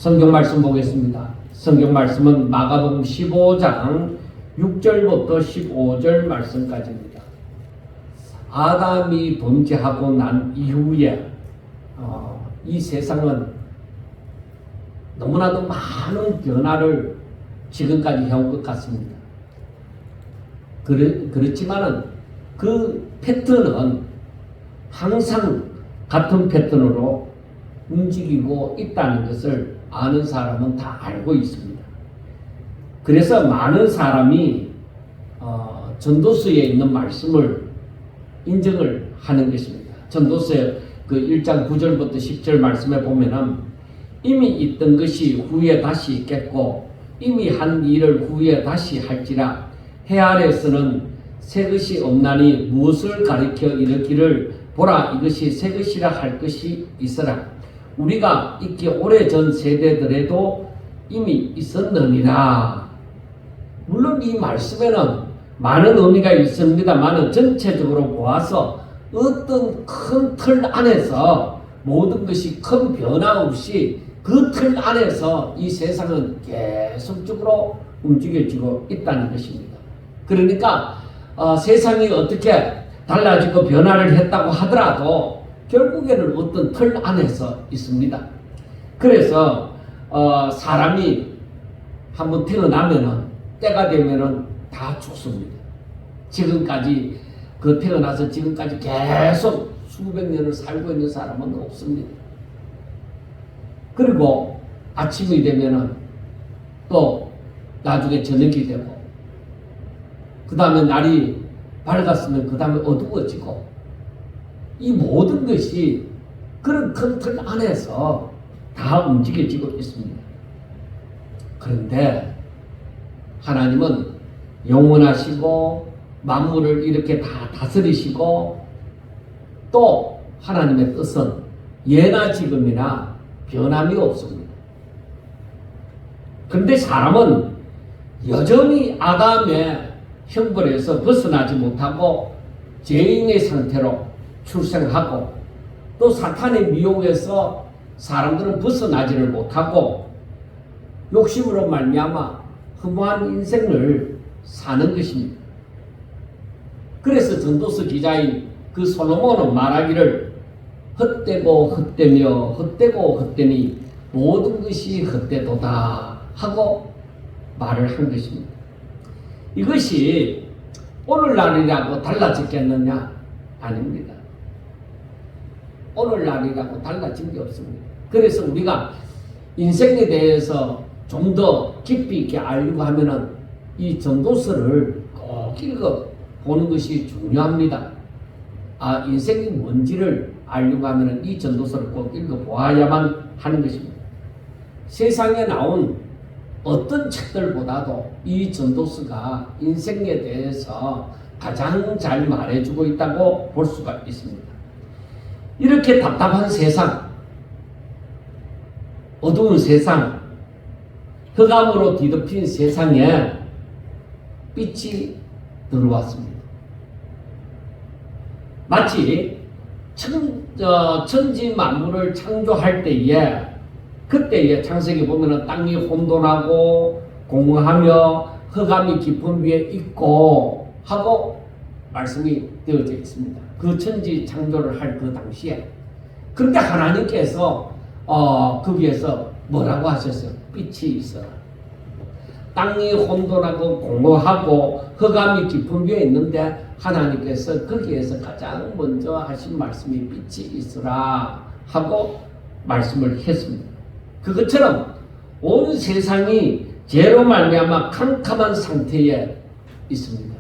성경 말씀 보겠습니다. 성경 말씀은 마가복음 15장 6절부터 15절 말씀까지입니다. 아담이 범죄하고 난 이후에 이 세상은 너무나도 많은 변화를 지금까지 해온 것 같습니다. 그렇지만은 그 패턴은 항상 같은 패턴으로 움직이고 있다는 것을 아는 사람은 다 알고 있습니다. 그래서 많은 사람이 전도서에 있는 말씀을 인정을 하는 것입니다. 전도서의 그 1장 9절부터 10절 말씀에 보면은 이미 있던 것이 후에 다시 있겠고 이미 한 일을 후에 다시 할지라 해 아래에서는 새 것이 없나니 무엇을 가리켜 이르기를 보라 이것이 새 것이라 할 것이 있으라. 우리가 있기 오래전 세대들에도 이미 있었느니라. 물론 이 말씀에는 많은 의미가 있습니다만 전체적으로 보아서 어떤 큰 틀 안에서 모든 것이 큰 변화 없이 그 틀 안에서 이 세상은 계속적으로 움직여지고 있다는 것입니다. 그러니까 세상이 어떻게 달라지고 변화를 했다고 하더라도 결국에는 어떤 틀 안에서 있습니다. 그래서 사람이 한번 태어나면은 때가 되면은 다 죽습니다. 지금까지 태어나서 지금까지 계속 수백 년을 살고 있는 사람은 없습니다. 그리고 아침이 되면은 또 나중에 저녁이 되고 그 다음에 날이 밝았으면 그 다음에 어두워지고 이 모든 것이 그런 큰 틀 안에서 다 움직여지고 있습니다. 그런데 하나님은 영원하시고 만물을 이렇게 다 다스리시고 또 하나님의 뜻은 예나 지금이나 변함이 없습니다. 그런데 사람은 여전히 아담의 형벌에서 벗어나지 못하고 죄인의 상태로 출생하고 또 사탄의 미혹에서 사람들은 벗어나지를 못하고 욕심으로 말미암아 허무한 인생을 사는 것입니다. 그래서 전도서 기자인 그 솔로몬은 말하기를 헛되고 헛되며 헛되고 헛되니 모든 것이 헛되도다 하고 말을 한 것입니다. 이것이 오늘날이라고 달라졌겠느냐? 아닙니다. 오늘날이라고 달라진 게 없습니다. 그래서 우리가 인생에 대해서 좀 더 깊이 있게 알려고 하면은 이 전도서를 꼭 읽어보는 것이 중요합니다. 인생이 뭔지를 알려고 하면은 이 전도서를 꼭 읽어보아야만 하는 것입니다. 세상에 나온 어떤 책들보다도 이 전도서가 인생에 대해서 가장 잘 말해주고 있다고 볼 수가 있습니다. 이렇게 답답한 세상, 어두운 세상, 흑암으로 뒤덮인 세상에 빛이 들어왔습니다. 마치 천지 만물을 창조할 때에 그때에 창세기 보면은 땅이 혼돈하고 공허하며 흑암이 깊은 위에 있고 하고 말씀이 되어져 있습니다. 그 천지 창조를 할 그 당시에. 그런데 하나님께서 거기에서 뭐라고 하셨어요? 빛이 있어라. 땅이 혼돈하고 공허하고 흑암이 깊은 위에 있는데 하나님께서 거기에서 가장 먼저 하신 말씀이 빛이 있으라 하고 말씀을 했습니다. 그것처럼 온 세상이 죄로 말미암아 캄캄한 상태에 있습니다.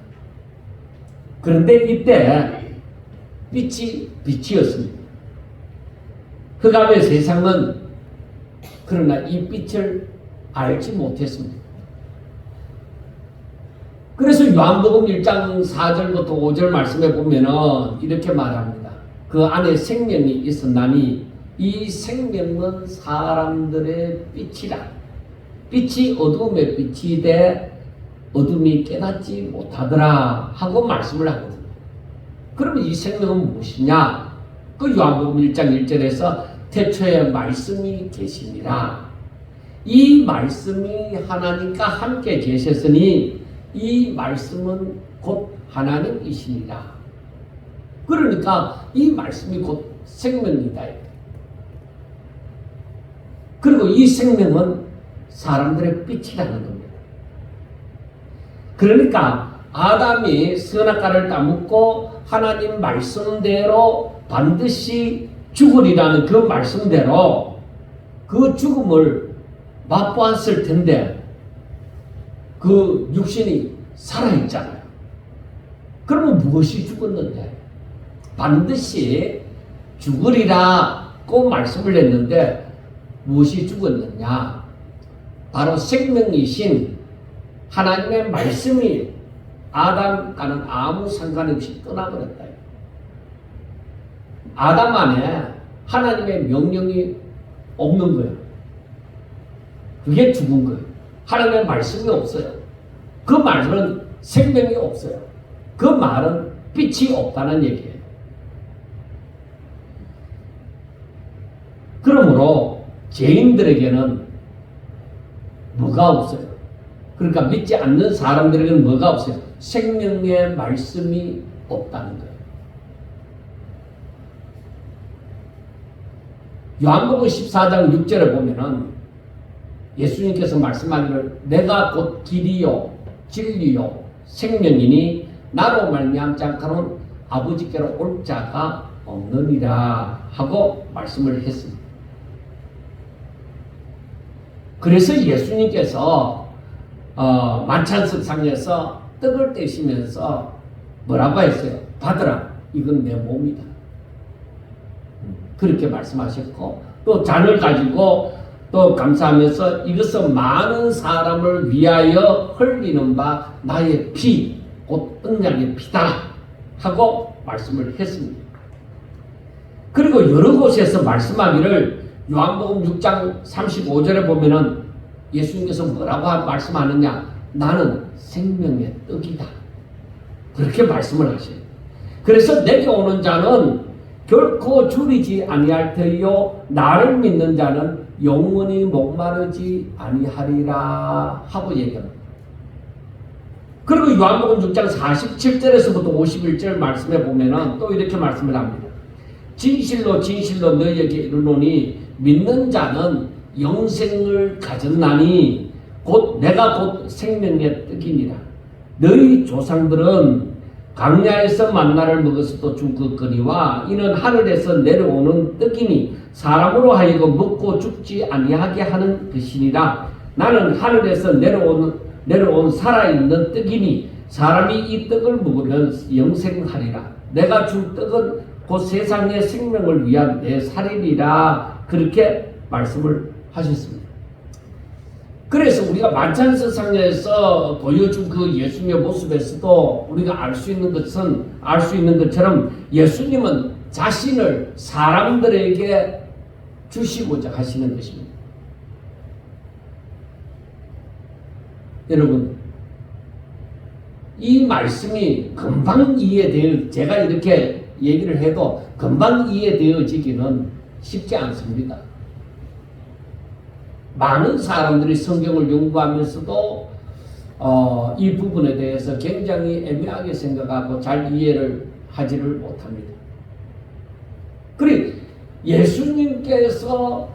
그런데 이때 빛이었습니다. 흑암의 세상은 그러나 이 빛을 알지 못했습니다. 그래서 요한복음 1장 4절부터 5절 말씀에 보면은 이렇게 말합니다. 그 안에 생명이 있었나니 이 생명은 사람들의 빛이라. 빛이 어둠의 빛이 돼 어둠이 깨닫지 못하더라 하고 말씀을 하거든요. 그러면 이 생명은 무엇이냐? 그 요한복음 1장 1절에서 태초에 말씀이 계시니라. 이 말씀이 하나님과 함께 계셨으니 이 말씀은 곧 하나님이시니라. 그러니까 이 말씀이 곧 생명이다. 그리고 이 생명은 사람들의 빛이라는 겁니다. 그러니까 아담이 선악과를 따먹고 하나님 말씀대로 반드시 죽으리라는 그 말씀대로 그 죽음을 맛보았을 텐데 그 육신이 살아있잖아요. 그러면 무엇이 죽었는데? 반드시 죽으리라고 말씀을 했는데 무엇이 죽었느냐? 바로 생명이신 하나님의 말씀이 아담과는 아무 상관없이 떠나버렸다. 아담 안에 하나님의 명령이 없는 거예요. 그게 죽은 거예요. 하나님의 말씀이 없어요. 그 말은 생명이 없어요. 그 말은 빛이 없다는 얘기예요. 그러므로 죄인들에게는 뭐가 없어요? 그러니까 믿지 않는 사람들에게는 뭐가 없어요? 생명의 말씀이 없다는 거예요. 요한복음 14장 6절에 보면은 예수님께서 말씀하기를 내가 곧 길이요 진리요 생명이니 나로 말미암지 않고는 아버지께로 올 자가 없느니라 하고 말씀을 했습니다. 그래서 예수님께서 만찬석상에서 떡을 떼시면서 뭐라고 했어요? 받으라, 이건 내 몸이다. 그렇게 말씀하셨고 또 잔을 가지고 또 감사하면서 이것은 많은 사람을 위하여 흘리는 바 나의 피, 곧 언약의 피다 하고 말씀을 했습니다. 그리고 여러 곳에서 말씀하기를 요한복음 6장 35절에 보면은 예수님께서 뭐라고 말씀하느냐? 나는 생명의 떡이다. 그렇게 말씀을 하셔요. 그래서 내게 오는 자는 결코 줄이지 아니할 터이요 나를 믿는 자는 영원히 목마르지 아니하리라 하고 얘기합니다. 그리고 요한복음 6장 47절에서부터 51절 말씀에 보면은 또 이렇게 말씀을 합니다. 진실로 진실로 너희에게 이르노니 믿는 자는 영생을 가졌나니 내가 곧 생명의 떡이니라. 너희 조상들은 광야에서 만나를 먹어서도 죽었거니와 이는 하늘에서 내려오는 떡이니 사람으로 하여금 먹고 죽지 아니하게 하는 것이니라. 나는 하늘에서 내려온 살아있는 떡이니 사람이 이 떡을 먹으면 영생하리라. 내가 줄 떡은 곧 세상의 생명을 위한 내 살이니라. 그렇게 말씀을 하셨습니다. 그래서 우리가 만찬석상에서 보여준 그 예수님의 모습에서도 우리가 알 수 있는 것처럼 예수님은 자신을 사람들에게 주시고자 하시는 것입니다. 여러분, 이 말씀이 금방 제가 이렇게 얘기를 해도 금방 이해되어지기는 쉽지 않습니다. 많은 사람들이 성경을 연구하면서도 이 부분에 대해서 굉장히 애매하게 생각하고 잘 이해를 하지를 못합니다. 그리고 예수님께서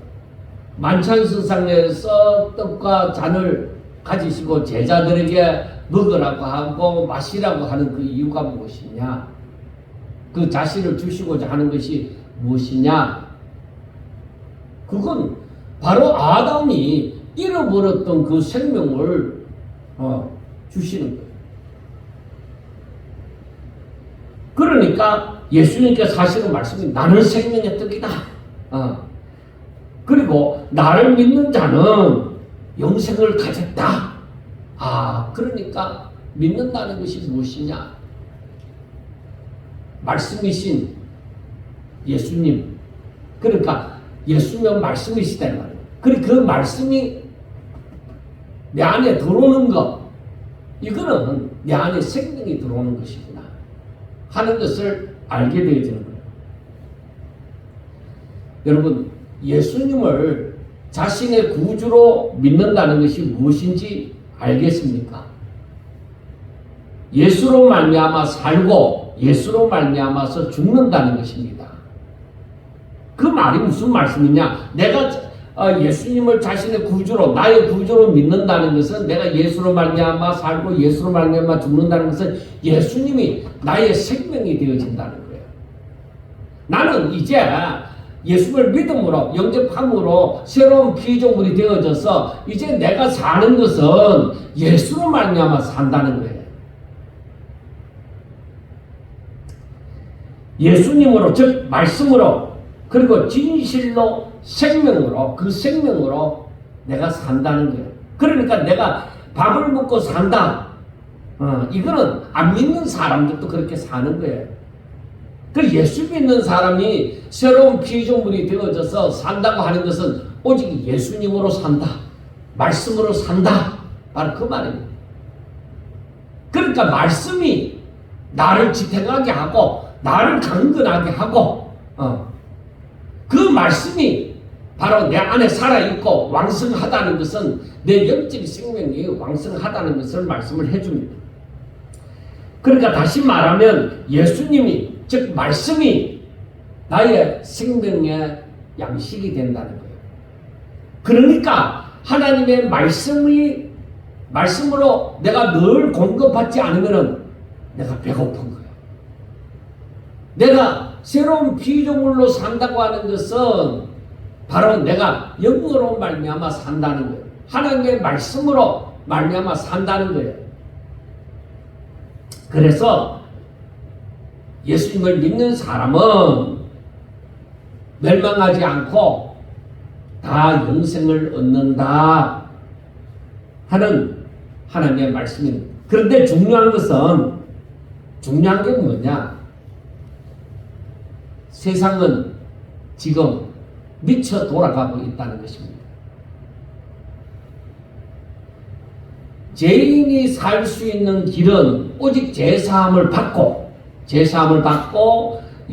만찬석상에서 떡과 잔을 가지시고 제자들에게 먹으라고 하고 마시라고 하는 그 이유가 무엇이냐? 그 자신을 주시고자 하는 것이 무엇이냐? 그건 바로 아담이 잃어버렸던 그 생명을 주시는 거예요. 그러니까 예수님께서 하시는 말씀이 나는 생명의 떡이다. 그리고 나를 믿는 자는 영생을 가졌다. 그러니까 믿는다는 것이 무엇이냐? 말씀이신 예수님. 그러니까 예수님은 말씀이시단 말이에요. 그리고 그 말씀이 내 안에 들어오는 것, 이거는 내 안에 생명이 들어오는 것이구나 하는 것을 알게 되어지는 거예요. 여러분, 예수님을 자신의 구주로 믿는다는 것이 무엇인지 알겠습니까? 예수로 말미암아 살고 예수로 말미암아서 죽는다는 것입니다. 그 말이 무슨 말씀이냐? 내가 예수님을 자신의 구주로, 나의 구주로 믿는다는 것은, 내가 예수로 말미암아 살고 예수로 말미암아 죽는다는 것은 예수님이 나의 생명이 되어진다는 거예요. 나는 이제 예수를 믿음으로, 영접함으로 새로운 피조물이 되어져서 이제 내가 사는 것은 예수로 말미암아 산다는 거예요. 예수님으로, 즉 말씀으로, 그리고 진실로, 생명으로, 그 생명으로 내가 산다는 거예요. 그러니까 내가 밥을 먹고 산다. 이거는 안 믿는 사람들도 그렇게 사는 거예요. 그 예수 믿는 사람이 새로운 피조물이 되어져서 산다고 하는 것은 오직 예수님으로 산다. 말씀으로 산다. 바로 그 말입니다. 그러니까 말씀이 나를 지탱하게 하고 나를 강건하게 하고 그 말씀이 바로 내 안에 살아있고 왕성하다는 것은 내 영적 생명이 왕성하다는 것을 말씀을 해줍니다. 그러니까 다시 말하면 예수님이, 즉 말씀이 나의 생명의 양식이 된다는 거예요. 그러니까 하나님의 말씀으로 내가 늘 공급받지 않으면 내가 배고픈 거예요. 내가 새로운 피조물로 산다고 하는 것은 바로 내가 영으로 말미암아 산다는 거예요. 하나님의 말씀으로 말미암아 산다는 거예요. 그래서 예수님을 믿는 사람은 멸망하지 않고 다 영생을 얻는다 하는 하나님의 말씀입니다. 그런데 중요한 게 뭐냐? 세상은 지금 미쳐 돌아가고 있다는 것입니다. 죄인이 살 수 있는 길은 오직 제사함을 받고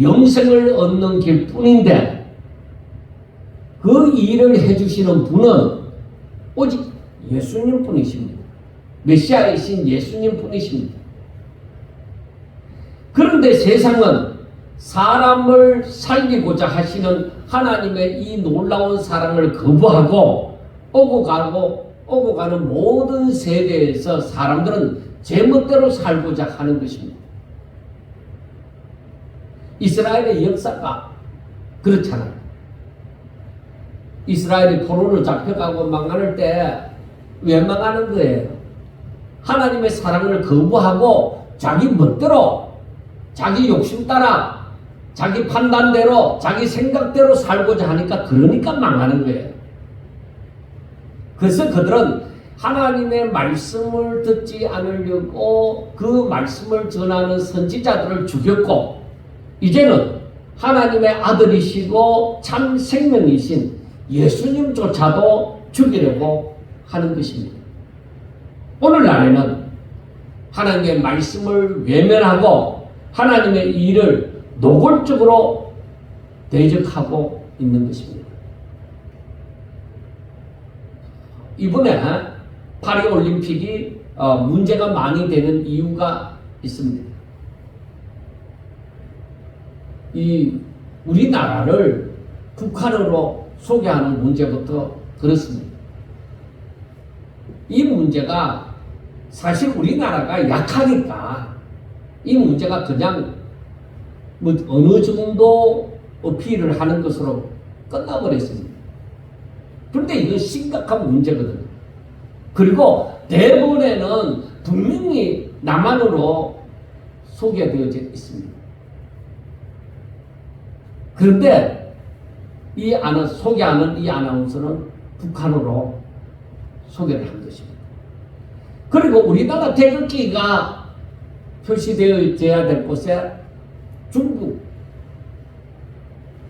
영생을 얻는 길뿐인데, 그 일을 해주시는 분은 오직 예수님 뿐이십니다. 메시아이신 예수님 뿐이십니다. 그런데 세상은 사람을 살리고자 하시는 하나님의 이 놀라운 사랑을 거부하고 오고 가는 모든 세대에서 사람들은 제멋대로 살고자 하는 것입니다. 이스라엘의 역사가 그렇잖아요. 이스라엘이 포로로 잡혀가고 망하는 때 왜 망하는 거예요? 하나님의 사랑을 거부하고 자기 멋대로, 자기 욕심 따라, 자기 판단대로, 자기 생각대로 살고자 하니까, 그러니까 망하는 거예요. 그래서 그들은 하나님의 말씀을 듣지 않으려고 그 말씀을 전하는 선지자들을 죽였고, 이제는 하나님의 아들이시고 참 생명이신 예수님조차도 죽이려고 하는 것입니다. 오늘날에는 하나님의 말씀을 외면하고 하나님의 일을 노골적으로 대적하고 있는 것입니다. 이번에 파리올림픽이 문제가 많이 되는 이유가 있습니다. 이 우리나라를 북한으로 소개하는 문제부터 그렇습니다. 이 문제가 사실 우리나라가 약하니까 이 문제가 그냥 어느 정도 어필을 하는 것으로 끝나버렸습니다. 그런데 이건 심각한 문제거든요. 그리고 대본에는 분명히 남한으로 소개되어져 있습니다. 그런데 소개하는 이 아나운서는 북한으로 소개를 한 것입니다. 그리고 우리나라 태극기가 표시되어야 될 곳에 중국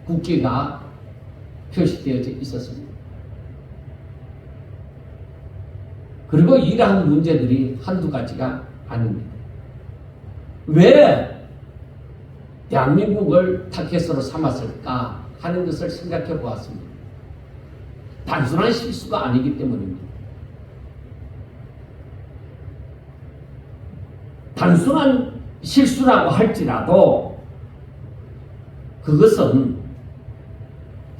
국기가 표시되어져 있었습니다. 그리고 이러한 문제들이 한두 가지가 아닙니다. 왜 대한민국을 타겟으로 삼았을까 하는 것을 생각해 보았습니다. 단순한 실수가 아니기 때문입니다. 단순한 실수라고 할지라도 그것은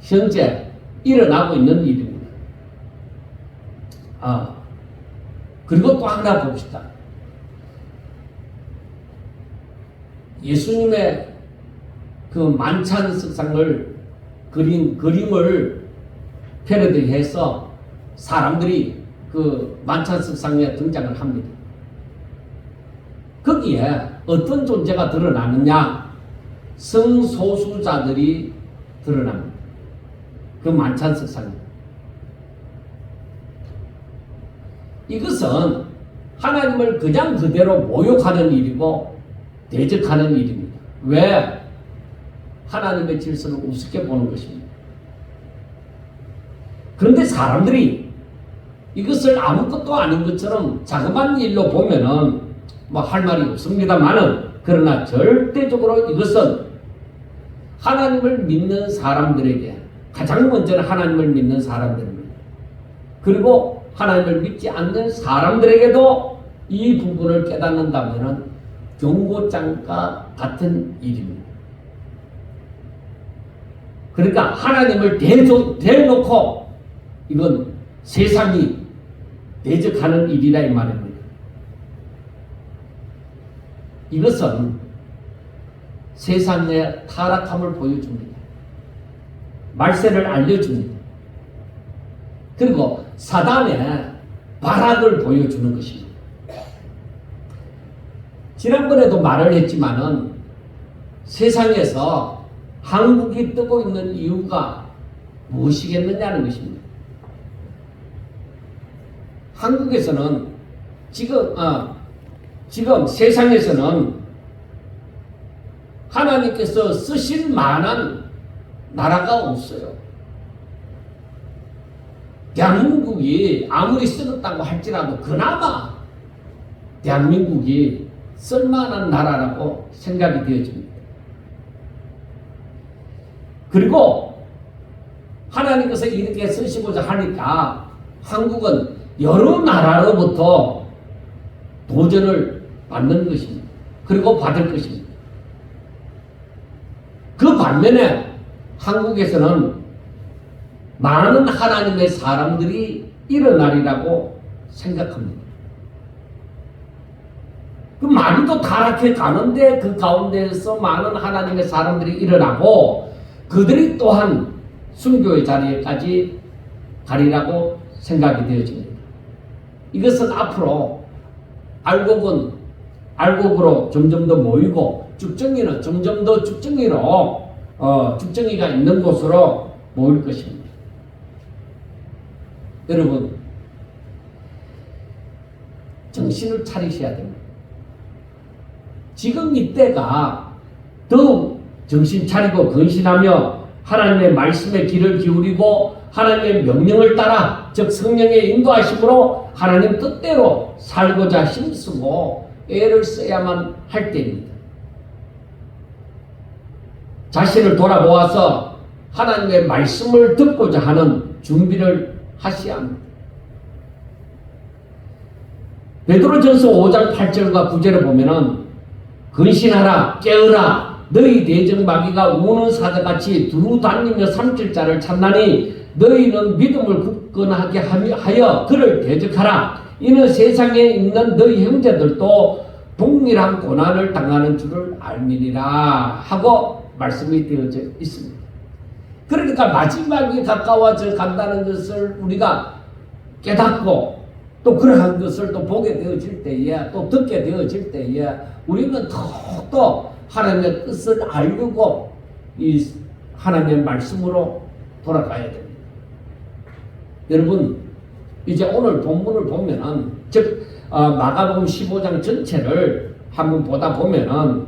현재 일어나고 있는 일입니다. 그리고 또 하나 봅시다. 예수님의 그 만찬석상을 그린 그림을 패러디해서 사람들이 그 만찬석상에 등장을 합니다. 거기에 어떤 존재가 드러나느냐? 성소수자들이 드러납니다. 그 만찬석상에. 이것은 하나님을 그냥 그대로 모욕하는 일이고 대적하는 일입니다. 왜? 하나님의 질서를 우습게 보는 것입니다. 그런데 사람들이 이것을 아무것도 아닌 것처럼 자그마한 일로 보면은 뭐 할 말이 없습니다만은, 그러나 절대적으로 이것은 하나님을 믿는 사람들에게, 가장 먼저는 하나님을 믿는 사람들입니다. 그리고 하나님을 믿지 않는 사람들에게도 이 부분을 깨닫는다면 경고장과 같은 일입니다. 그러니까 하나님을 대놓고 이건 세상이 대적하는 일이라 이 말입니다. 이것은 세상의 타락함을 보여줍니다. 말세를 알려줍니다. 그리고 사단의 발악을 보여주는 것입니다. 지난번에도 말을 했지만은 세상에서 한국이 뜨고 있는 이유가 무엇이겠느냐는 것입니다. 한국에서는 지금 세상에서는 하나님께서 쓰신 만한 나라가 없어요. 대한민국이 아무리 쓰겠다고 할지라도 그나마 대한민국이 쓸만한 나라라고 생각이 되어집니다. 그리고 하나님께서 이렇게 쓰시고자 하니까 한국은 여러 나라로부터 도전을 받는 것입니다. 그리고 받을 것입니다. 그 반면에 한국에서는 많은 하나님의 사람들이 일어나리라고 생각합니다. 그 많이도 타락해 가는데 그 가운데에서 많은 하나님의 사람들이 일어나고 그들이 또한 순교의 자리에까지 가리라고 생각이 되어집니다. 이것은 앞으로 알곡으로 점점 더 모이고 죽정이는 점점 더 죽정이로 죽정이가 있는 곳으로 모일 것입니다. 여러분, 정신을 차리셔야 됩니다. 지금 이때가 더욱 정신 차리고 근신하며 하나님의 말씀에 귀를 기울이고 하나님의 명령을 따라, 즉 성령의 인도하심으로 하나님 뜻대로 살고자 힘쓰고 애를 써야만 할 때입니다. 자신을 돌아보아서 하나님의 말씀을 듣고자 하는 준비를 하셔야 합니다. 베드로전서 5장 8절과 9절을 보면은 근신하라, 깨어라, 너희 대적마귀가 우는 사자같이 두루 다니며 삼킬 자를 찾나니 너희는 믿음을 굳건하게 하여 그를 대적하라. 이는 세상에 있는 너희 형제들도 동일한 고난을 당하는 줄을 알미니라 하고 말씀이 되어져 있습니다. 그러니까 마지막이 가까워져 간다는 것을 우리가 깨닫고 또 그러한 것을 또 보게 되어질 때에, 또 듣게 되어질 때에 우리는 더욱더 하나님의 뜻을 알고 이 하나님의 말씀으로 돌아가야 됩니다. 여러분, 이제 오늘 본문을 보면은, 즉 마가복음 15장 전체를 한번 보다 보면은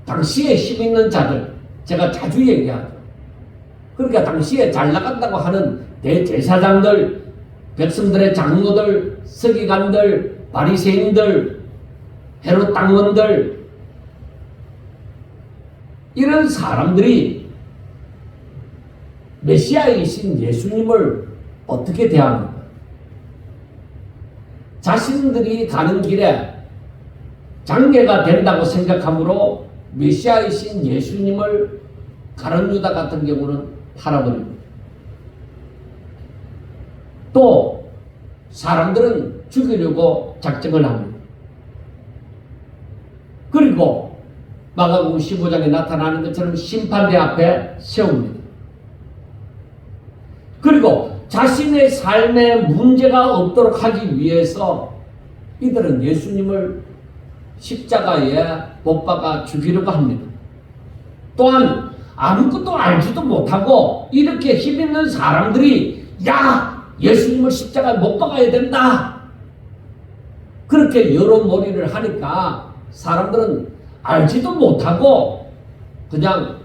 당시에 힘 있는 자들, 제가 자주 얘기하죠. 그러니까 당시에 잘 나간다고 하는 대제사장들, 백성들의 장로들, 서기관들, 바리새인들, 헤롯 당원들, 이런 사람들이 메시아이신 예수님을 어떻게 대합니까? 자신들이 가는 길에 장애가 된다고 생각하므로 메시아이신 예수님을 가룟 유다 같은 경우는 팔아버립니다. 또 사람들은 죽이려고 작정을 합니다. 그리고 마가복음 15장에 나타나는 것처럼 심판대 앞에 세웁니다. 그리고 자신의 삶에 문제가 없도록 하기 위해서 이들은 예수님을 십자가에 못 박아 죽이려고 합니다. 또한 아무것도 알지도 못하고 이렇게 힘있는 사람들이 야! 예수님을 십자가에 못 박아야 된다! 그렇게 여론몰이를 하니까 사람들은 알지도 못하고 그냥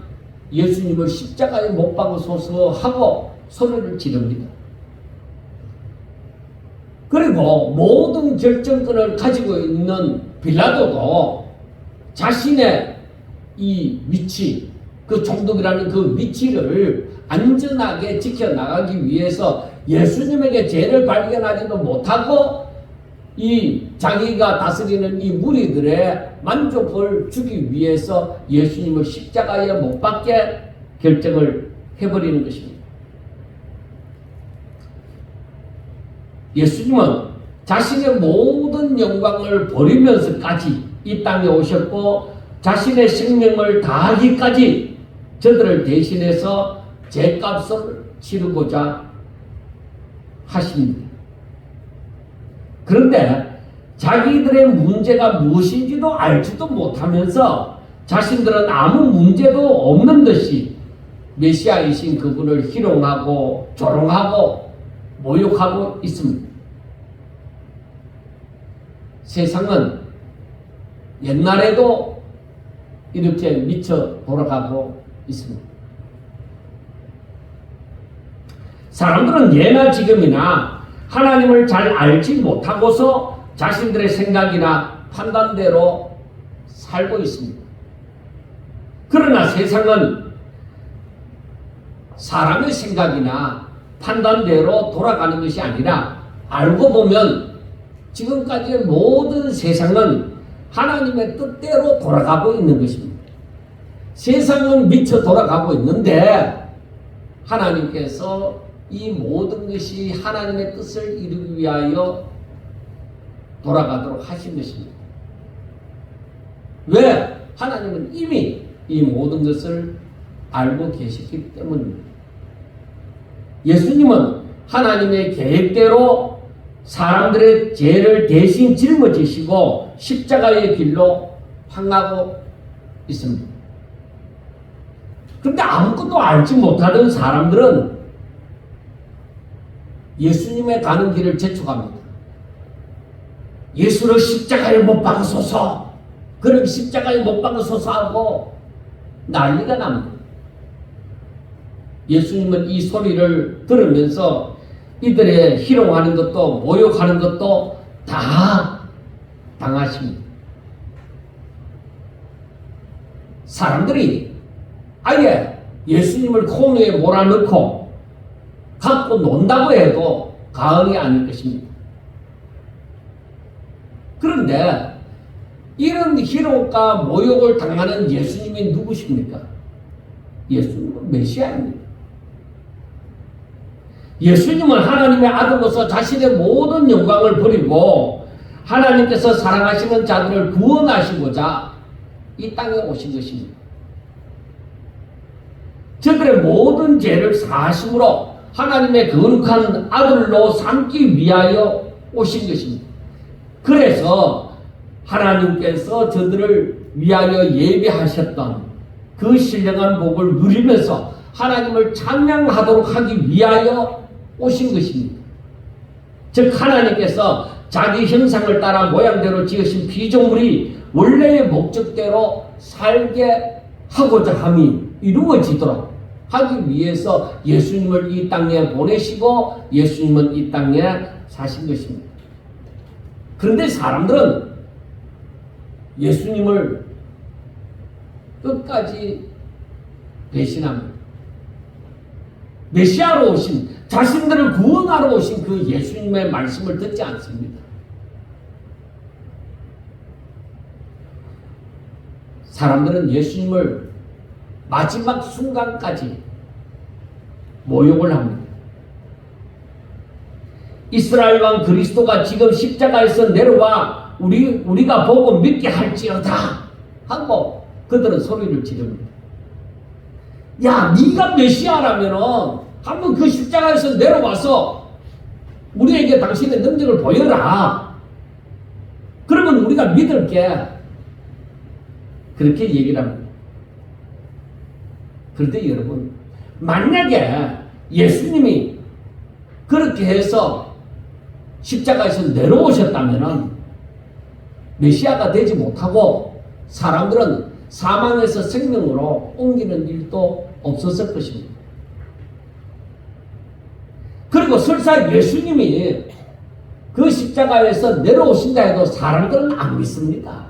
예수님을 십자가에 못 박으소서 하고 소리를 지릅니다. 그리고 모든 결정권을 가지고 있는 빌라도도 자신의 이 위치, 그 종독이라는 그 위치를 안전하게 지켜나가기 위해서 예수님에게 죄를 발견하지도 못하고 이 자기가 다스리는 이 무리들의 만족을 주기 위해서 예수님을 십자가에 못 박게 결정을 해버리는 것입니다. 예수님은 자신의 모든 영광을 버리면서까지 이 땅에 오셨고 자신의 생명을 다하기까지 저들을 대신해서 죄값을 치르고자 하십니다. 그런데 자기들의 문제가 무엇인지도 알지도 못하면서 자신들은 아무 문제도 없는 듯이 메시아이신 그분을 희롱하고 조롱하고 모욕하고 있습니다. 세상은 옛날에도 이렇게 미쳐 돌아가고 있습니다. 사람들은 예나 지금이나 하나님을 잘 알지 못하고서 자신들의 생각이나 판단대로 살고 있습니다. 그러나 세상은 사람의 생각이나 판단대로 돌아가는 것이 아니라 알고 보면 지금까지의 모든 세상은 하나님의 뜻대로 돌아가고 있는 것입니다. 세상은 미쳐 돌아가고 있는데 하나님께서 이 모든 것이 하나님의 뜻을 이루기 위하여 돌아가도록 하신 것입니다. 왜? 하나님은 이미 이 모든 것을 알고 계시기 때문입니다. 예수님은 하나님의 계획대로 사람들의 죄를 대신 짊어지시고 십자가의 길로 향하고 있습니다. 그런데 아무것도 알지 못하던 사람들은 예수님의 가는 길을 재촉합니다. 예수를 십자가에 못 박으소서, 그렇게 십자가에 못 박으소서 하고 난리가 납니다. 예수님은 이 소리를 들으면서 이들의 희롱하는 것도 모욕하는 것도 다 당하십니다. 사람들이 아예 예수님을 코너에 몰아넣고 갖고 논다고 해도 과언이 아닐 것입니다. 그런데 이런 희롱과 모욕을 당하는 예수님이 누구십니까? 예수님은 메시아입니다. 예수님은 하나님의 아들로서 자신의 모든 영광을 버리고 하나님께서 사랑하시는 자들을 구원하시고자 이 땅에 오신 것입니다. 저들의 모든 죄를 사하심으로 하나님의 거룩한 아들로 삼기 위하여 오신 것입니다. 그래서 하나님께서 저들을 위하여 예비하셨던 그 신령한 복을 누리면서 하나님을 찬양하도록 하기 위하여 오신 것입니다. 즉 하나님께서 자기 형상을 따라 모양대로 지으신 피조물이 원래의 목적대로 살게 하고자 함이 이루어지도록 하기 위해서 예수님을 이 땅에 보내시고 예수님은 이 땅에 사신 것입니다. 그런데 사람들은 예수님을 끝까지 배신합니다. 메시아로 오신, 자신들을 구원하러 오신 그 예수님의 말씀을 듣지 않습니다. 사람들은 예수님을 마지막 순간까지 모욕을 합니다. 이스라엘 왕 그리스도가 지금 십자가에서 내려와 우리가 보고 믿게 할지어다 하고 그들은 소리를 지릅니다. 야, 네가 메시아라면은 한번 그 십자가에서 내려와서 우리에게 당신의 능력을 보여라. 그러면 우리가 믿을게. 그렇게 얘기를 합니다. 그런데 여러분, 만약에 예수님이 그렇게 해서 십자가에서 내려오셨다면은 메시아가 되지 못하고 사람들은 사망에서 생명으로 옮기는 일도 없었을 것입니다. 그리고 설사 예수님이 그 십자가에서 내려오신다 해도 사람들은 안 믿습니다.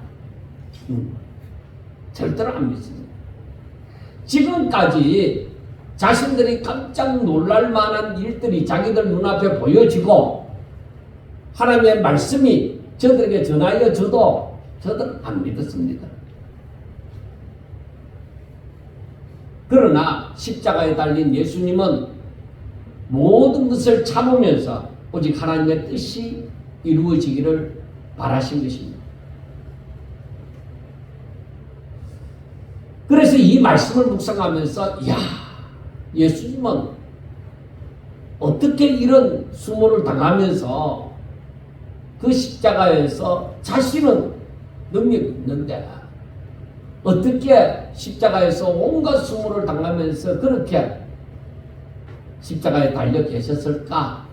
절대로 안 믿습니다. 지금까지 자신들이 깜짝 놀랄 만한 일들이 자기들 눈앞에 보여지고 하나님의 말씀이 저들에게 전하여 줘도 저들은 안 믿었습니다. 그러나 십자가에 달린 예수님은 모든 것을 참으면서 오직 하나님의 뜻이 이루어지기를 바라신 것입니다. 그래서 이 말씀을 묵상하면서 야, 예수님은 어떻게 이런 수모를 당하면서 그 십자가에서 자신은 능력이 있는데 어떻게 십자가에서 온갖 수모를 당하면서 그렇게 십자가에 달려 계셨을까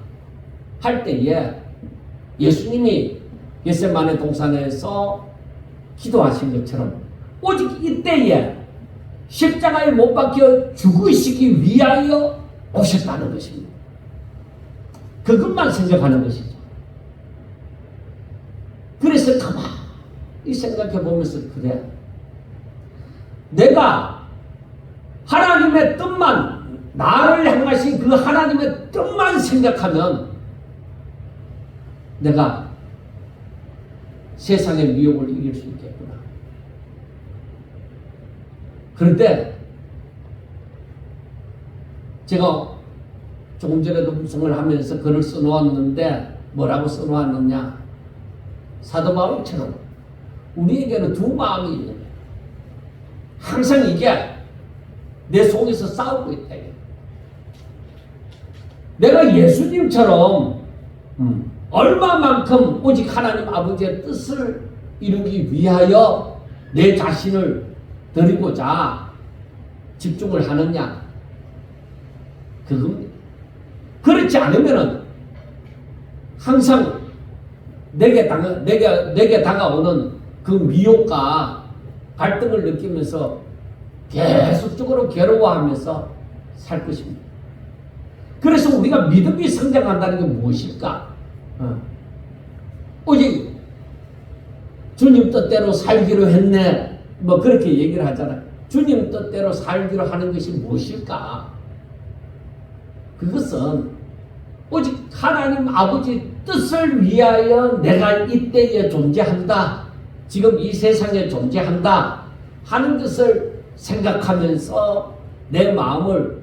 할 때에 예수님이 겟세마네 동산에서 기도하신 것처럼 오직 이때에 십자가에 못 박혀 죽으시기 위하여 오셨다는 것입니다. 그것만 생각하는 것이죠. 그래서 가만히 생각해 보면서 그래, 내가 하나님의 뜻만, 나를 향하신 그 하나님의 뜻만 생각하면 내가 세상의 미혹을 이길 수 있겠구나. 그런데 제가 조금 전에도 묵상을 하면서 글을 써놓았는데 뭐라고 써놓았느냐, 사도 바울처럼 우리에게는 두 마음이 있는 거예요. 항상 이게 내 속에서 싸우고 있다. 내가 예수님처럼 얼마만큼 오직 하나님 아버지의 뜻을 이루기 위하여 내 자신을 드리고자 집중을 하느냐, 그겁니다. 그렇지 않으면은 항상 내게 다가오는 그 미혹과 갈등을 느끼면서 계속적으로 괴로워하면서 살 것입니다. 그래서 우리가 믿음이 성장한다는 게 무엇일까? 오직 주님 뜻대로 살기로 했네, 뭐 그렇게 얘기를 하잖아요. 주님 뜻대로 살기로 하는 것이 무엇일까? 그것은 오직 하나님 아버지 뜻을 위하여 내가 이때에 존재한다, 지금 이 세상에 존재한다 하는 것을 생각하면서 내 마음을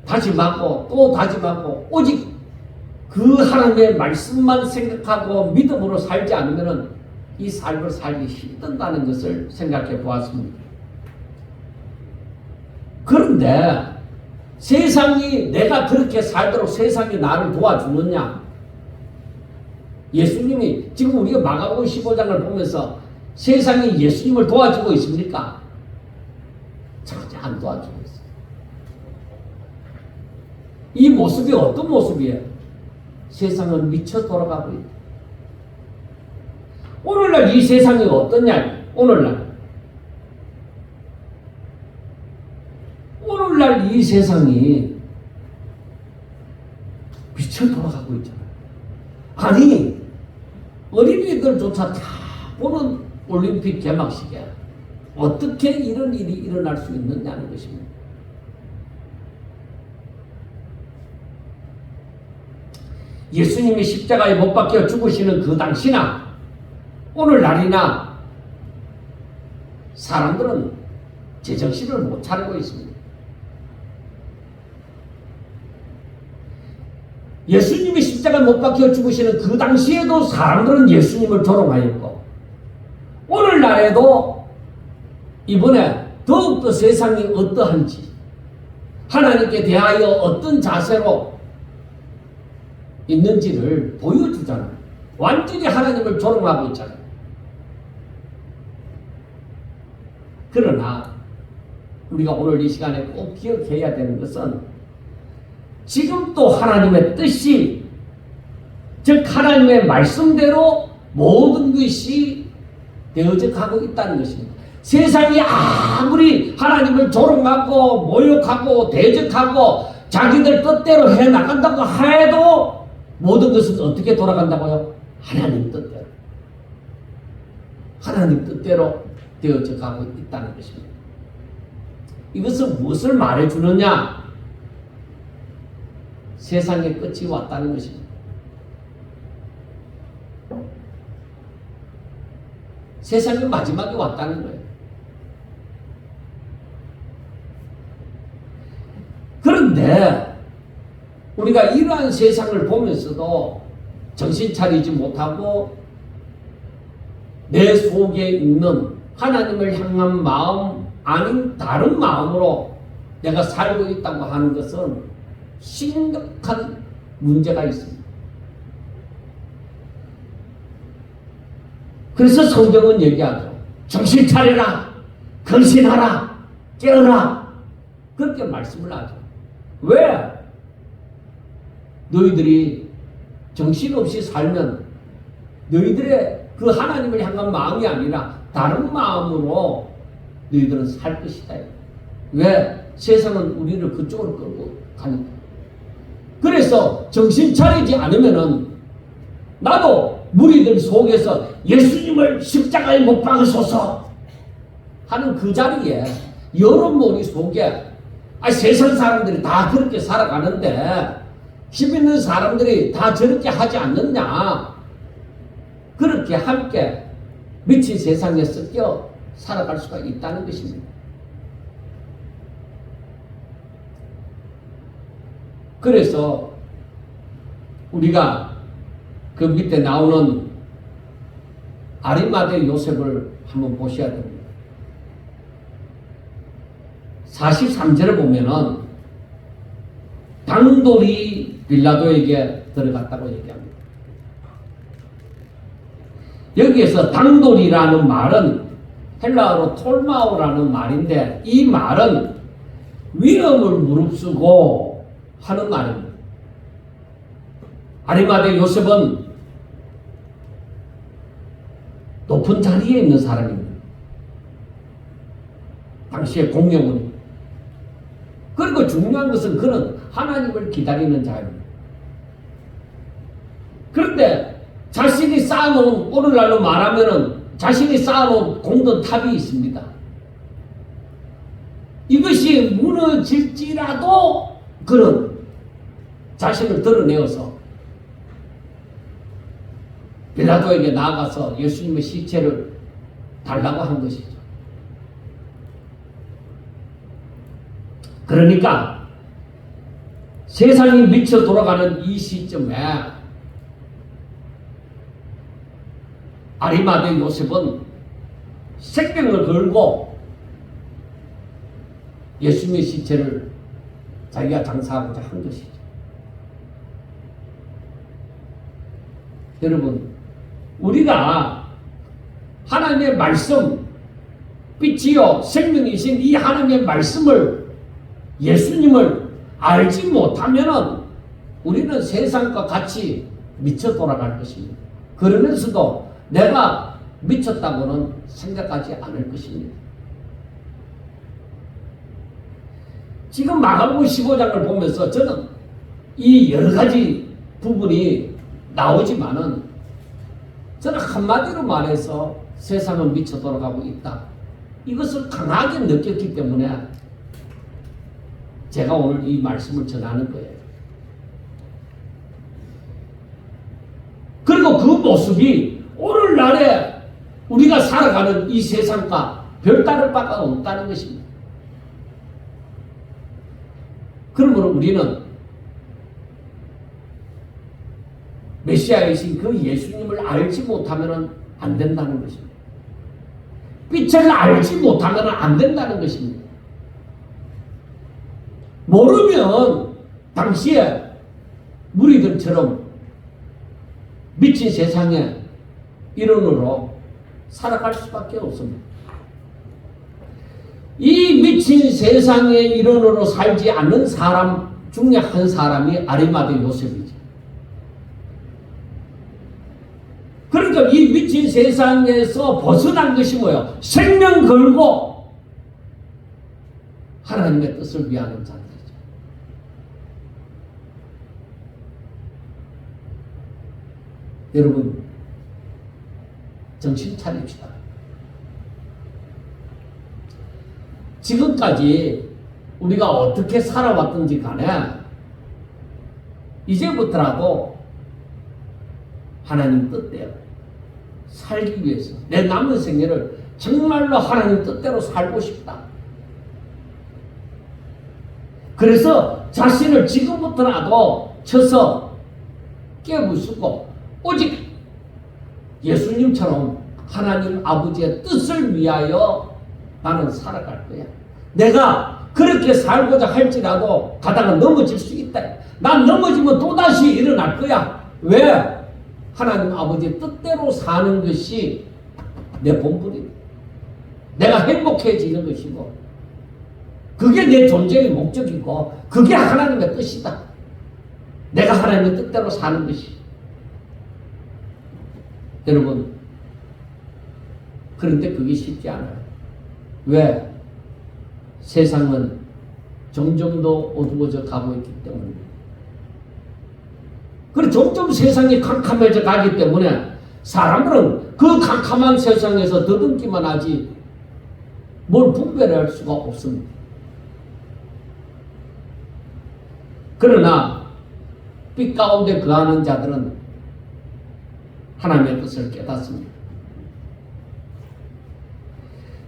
다짐하고 또 다짐하고 오직 그 하나님의 말씀만 생각하고 믿음으로 살지 않으면 이 삶을 살기 힘든다는 것을 생각해 보았습니다. 그런데 세상이, 내가 그렇게 살도록 세상이 나를 도와주느냐? 예수님이, 지금 우리가 마가복음 15장을 보면서 세상이 예수님을 도와주고 있습니까? 전혀 안 도와주고 있어요. 이 모습이 어떤 모습이에요? 세상은 미쳐 돌아가고 있다. 오늘날 이 세상이 어떠냐? 오늘날 이 세상이 미쳐 돌아가고 있잖아요. 아니, 어린이들조차 다 보는 올림픽 개막식에 어떻게 이런 일이 일어날 수 있느냐는 것입니다. 예수님이 십자가에 못 박혀 죽으시는 그 당시나 오늘날이나 사람들은 제정신을 못 차리고 있습니다. 예수님이 십자가에 못 박혀 죽으시는 그 당시에도 사람들은 예수님을 조롱하였고 오늘날에도 이번에 더욱더 세상이 어떠한지 하나님께 대하여 어떤 자세로 있는지를 보여주잖아요. 완전히 하나님을 조롱하고 있잖아요. 그러나 우리가 오늘 이 시간에 꼭 기억해야 되는 것은 지금 또 하나님의 뜻이 즉 하나님의 말씀대로 모든 것이 되어져 가고 있다는 것입니다. 세상이 아무리 하나님을 조롱하고 모욕하고 대적하고 자기들 뜻대로 해나간다고 해도 모든 것은 어떻게 돌아간다고요? 하나님 뜻대로. 하나님 뜻대로 되어져 가고 있다는 것입니다. 이것은 무엇을 말해주느냐? 세상의 끝이 왔다는 것입니다. 세상의 마지막이 왔다는 거예요. 그런데 우리가 이러한 세상을 보면서도 정신 차리지 못하고 내 속에 있는 하나님을 향한 마음 아닌 다른 마음으로 내가 살고 있다고 하는 것은 심각한 문제가 있습니다. 그래서 성경은 얘기하죠. 정신 차려라, 근신하라, 깨어라, 그렇게 말씀을 하죠. 왜? 너희들이 정신없이 살면 너희들의 그 하나님을 향한 마음이 아니라 다른 마음으로 너희들은 살 것이다. 왜? 세상은 우리를 그쪽으로 끌고 가니까. 그래서 정신 차리지 않으면은 나도 무리들 속에서 예수님을 십자가에 못 박으소서 하는 그 자리에 여러 머리 속에 세상 사람들이 다 그렇게 살아가는데 힘 있는 사람들이 다 저렇게 하지 않느냐. 그렇게 함께 미친 세상에 섞여 살아갈 수가 있다는 것입니다. 그래서 우리가 그 밑에 나오는 아리마대 요셉을 한번 보셔야 됩니다. 43절에 보면은 당돌이 빌라도에게 들어갔다고 얘기합니다. 여기에서 당돌이라는 말은 헬라어로 톨마오라는 말인데 이 말은 위험을 무릅쓰고 하는 말입니다. 아리마대 요셉은 높은 자리에 있는 사람입니다. 당시의 공영원입니다. 그리고 중요한 것은 그는 하나님을 기다리는 자입니다. 그런데 자신이 쌓아놓은, 오늘날로 말하면은 자신이 쌓아놓은 공든탑이 있습니다. 이것이 무너질지라도 그는 자신을 드러내어서 빌라도에게 나아가서 예수님의 시체를 달라고 한 것이죠. 그러니까 세상이 미쳐 돌아가는 이 시점에 아리마대 요셉은 생명을 걸고 예수님의 시체를 자기가 장사하고자 한 것이죠. 여러분, 우리가 하나님의 말씀, 빛이요 생명이신 이 하나님의 말씀을, 예수님을 알지 못하면은 우리는 세상과 같이 미쳐 돌아갈 것입니다. 그러면서도 내가 미쳤다고는 생각하지 않을 것입니다. 지금 마가복음 15장을 보면서 저는 이 여러 가지 부분이 나오지만은 저는 한마디로 말해서 세상은 미쳐 돌아가고 있다. 이것을 강하게 느꼈기 때문에 제가 오늘 이 말씀을 전하는 거예요. 그 모습이 오늘날에 우리가 살아가는 이 세상과 별다를 바가 없다는 것입니다. 그러므로 우리는 메시아이신 그 예수님을 알지 못하면 안 된다는 것입니다. 빛을 알지 못하면 안 된다는 것입니다. 모르면 당시에 무리들처럼 미친 세상의 일원으로 살아갈 수밖에 없습니다. 이 미친 세상의 일원으로 살지 않는 사람 중에 한 사람이 아리마대 요셉이죠. 그러니까 이 미친 세상에서 벗어난 것이 뭐예요? 생명 걸고 하나님의 뜻을 위하는 자들이죠. 여러분, 정신 차립시다. 지금까지 우리가 어떻게 살아왔든지 간에 이제부터라도 하나님 뜻대로 살기 위해서 내 남은 생애를 정말로 하나님 뜻대로 살고 싶다. 그래서 자신을 지금부터라도 쳐서 깨부수고 오직 예수님처럼 하나님 아버지의 뜻을 위하여 나는 살아갈 거야. 내가 그렇게 살고자 할지라도 가다가 넘어질 수 있다. 난 넘어지면 또다시 일어날 거야. 왜? 하나님 아버지의 뜻대로 사는 것이 내 본분이다. 내가 행복해지는 것이고 그게 내 존재의 목적이고 그게 하나님의 뜻이다. 내가 하나님의 뜻대로 사는 것이. 여러분, 그런데 그게 쉽지 않아요. 왜? 세상은 점점 더 어두워져 가고 있기 때문입니다. 그리고 점점 세상이 캄캄해져 가기 때문에 사람들은 그 캄캄한 세상에서 더듬기만 하지 뭘 분별할 수가 없습니다. 그러나 빛 가운데 거하는 자들은 하나님의 뜻을 깨닫습니다.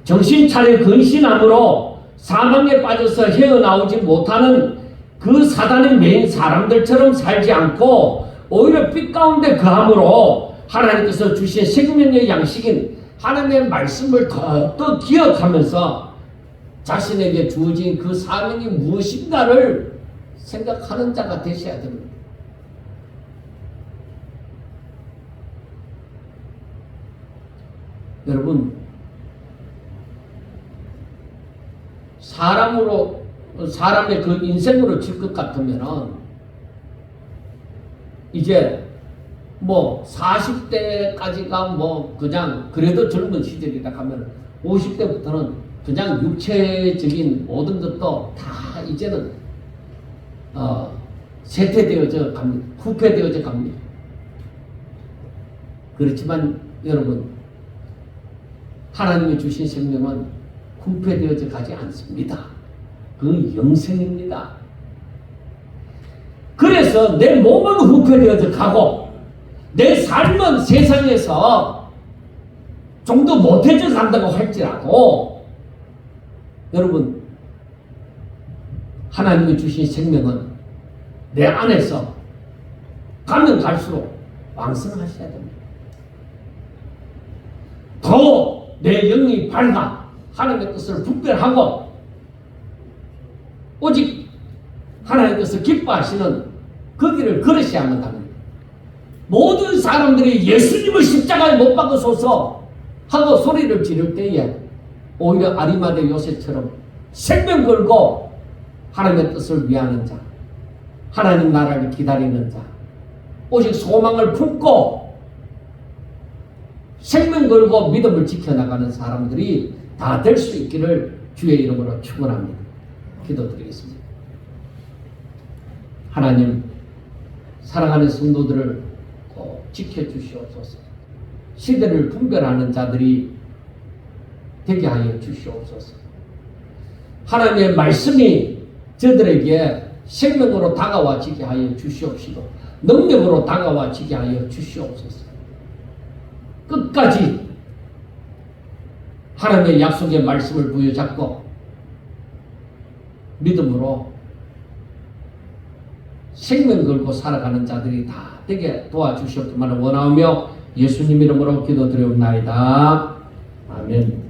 정신 차려 근신함으로 사망에 빠져서 헤어나오지 못하는 그 사단의 메인 사람들처럼 살지 않고 오히려 빛 가운데 거함으로 하나님께서 주신 생명의 양식인 하나님의 말씀을 더 기억하면서 자신에게 주어진 그 사명이 무엇인가를 생각하는 자가 되셔야 됩니다. 여러분, 사람의 그 인생으로 칠 것 같으면은 이제 뭐 40대까지가 뭐 그냥 그래도 젊은 시절이라 하면 50대부터는 그냥 육체적인 모든 것도 다 이제는 쇠퇴되어져 갑니다. 후퇴되어져 갑니다. 그렇지만 여러분, 하나님이 주신 생명은 후퇴되어져 가지 않습니다. 그건 영생입니다. 그래서 내 몸은 후퇴되어져 가고 내 삶은 세상에서 좀 더 못해져 간다고 할지라도 여러분, 하나님이 주신 생명은 내 안에서 가면 갈수록 왕성하셔야 됩니다. 더 내 영이 밝아 하나님의 뜻을 분별하고 오직 하나님께서 기뻐하시는 그 길을 걸으셔야만 합니다. 모든 사람들이 예수님을 십자가에 못 박으소서 하고 소리를 지를 때에 오히려 아리마대 요셉처럼 생명 걸고 하나님의 뜻을 위하는 자, 하나님 나라를 기다리는 자, 오직 소망을 품고 생명 걸고 믿음을 지켜나가는 사람들이 다 될 수 있기를 주의 이름으로 축원합니다. 기도드리겠습니다. 하나님, 사랑하는 성도들을 꼭 지켜주시옵소서. 시대를 분별하는 자들이 되게 하여 주시옵소서. 하나님의 말씀이 저들에게 생명으로 다가와지게 하여 주시옵시고 능력으로 다가와지게 하여 주시옵소서. 끝까지 하나님의 약속의 말씀을 부여잡고 믿음으로 생명 걸고 살아가는 자들이 다 되게 도와주셨기만 원하며 예수님 이름으로 기도드리옵나이다. 아멘.